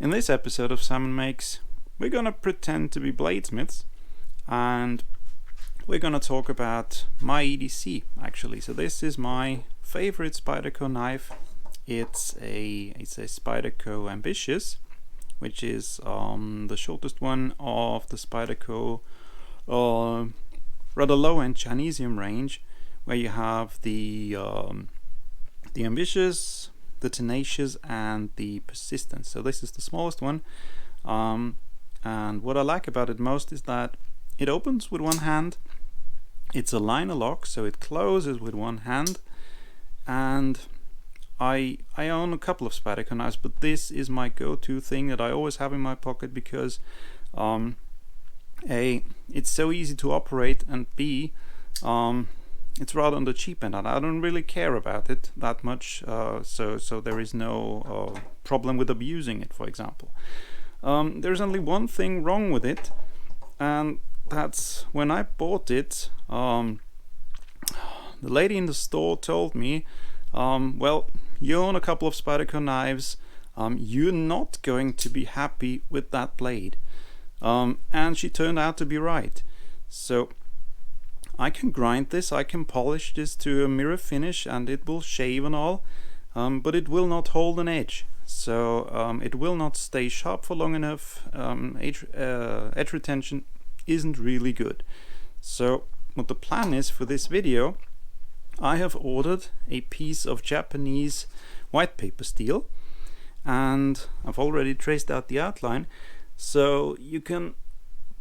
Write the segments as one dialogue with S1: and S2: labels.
S1: In this episode of Simon Makes, we're gonna pretend to be bladesmiths, and we're gonna talk about my EDC actually. So this is my favorite Spyderco knife. It's a Spyderco Ambitious, which is the shortest one of the Spyderco rather low-end Chinesium range, where you have the Ambitious, the Tenacious, and the Persistent. So this is the smallest one, and what I like about it most is that it opens with one hand. It's a liner lock, so it closes with one hand, and I own a couple of Spyderco knives, but this is my go-to thing that I always have in my pocket because A, it's so easy to operate, and B, it's rather on the cheap end, and I don't really care about it that much, so there is no problem with abusing it, for example. There's only one thing wrong with it, and that's when I bought it, the lady in the store told me, well, you own a couple of Spyderco knives, you're not going to be happy with that blade. And she turned out to be right. So I can grind this, I can polish this to a mirror finish, and it will shave and all, but it will not hold an edge. So it will not stay sharp for long enough. Edge retention isn't really good. So what the plan is for this video, I have ordered a piece of Japanese white paper steel, and I've already traced out the outline. So you can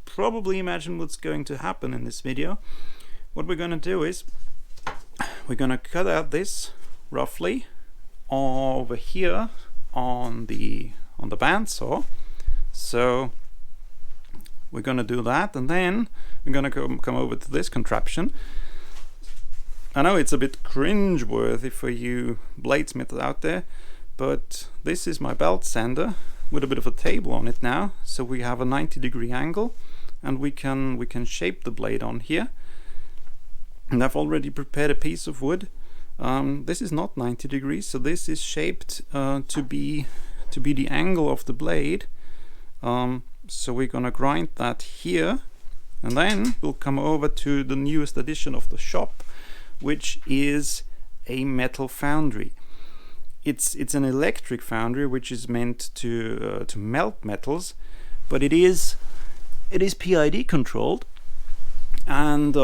S1: probably imagine what's going to happen in this video. What we're going to do is we're going to cut out this roughly over here on the bandsaw. So we're going to do that, and then we're going to come over to this contraption. I know it's a bit cringe-worthy for you bladesmiths out there, but this is my belt sander with a bit of a table on it now, so we have a 90-degree angle, and we can shape the blade on here. And I've already prepared a piece of wood. This is not 90 degrees, so this is shaped to be the angle of the blade. So we're gonna grind that here, and then we'll come over to the newest edition of the shop, which is a metal foundry. It's an electric foundry, which is meant to melt metals, but it is PID controlled, and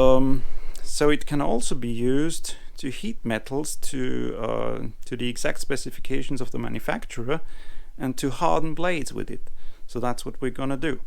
S1: so it can also be used to heat metals to the exact specifications of the manufacturer, and to harden blades with it. So that's what we're gonna do.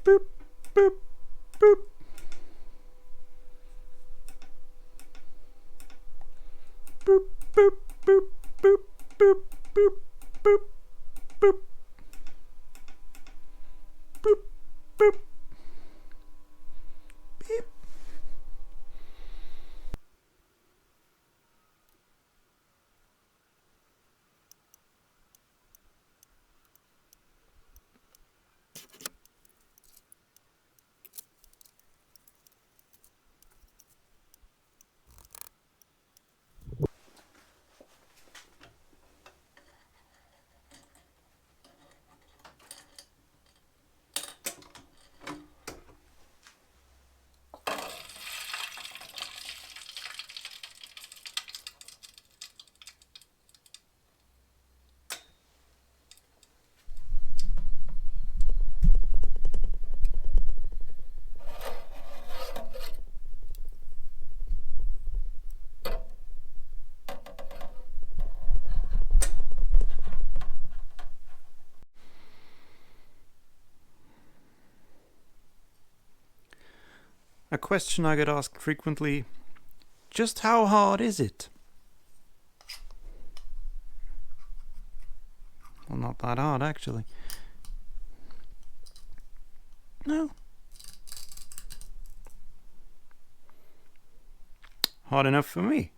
S1: Boop, boop, boop. Boop, boop, boop, boop, boop, boop, boop, boop. Boop, boop. Beep. A question I get asked frequently, just how hard is it? Well, not that hard actually. No. Hard enough for me.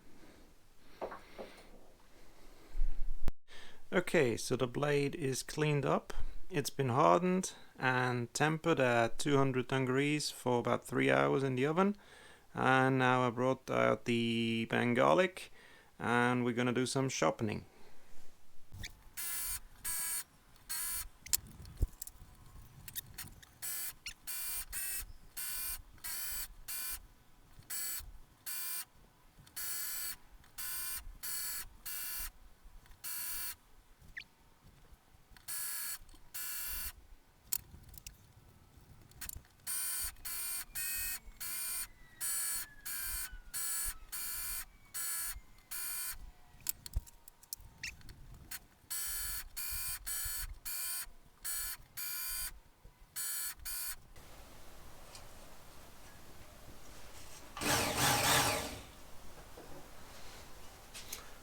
S1: Okay, so the blade is cleaned up. It's been hardened and tempered at 200 degrees for about 3 hours in the oven. And now I brought out the Bengalic and we're gonna do some sharpening.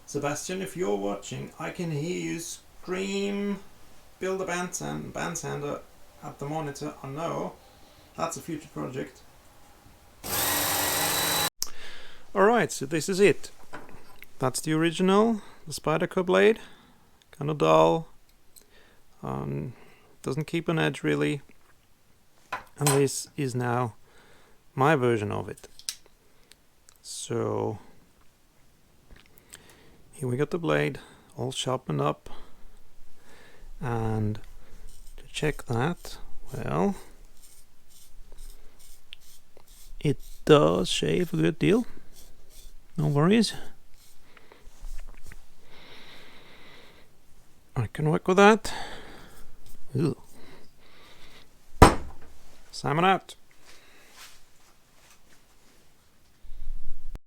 S1: Sebastian, if you're watching, I can hear you scream, build a band sander at the monitor. I know, that's a future project. Alright, so this is it. That's the original, the Spyderco blade. Kind of dull. Doesn't keep an edge really. And this is now my version of it. So here we got the blade all sharpened up, and to check that, well, it does shave a good deal, no worries. I can work with that. Ooh. Salmon out.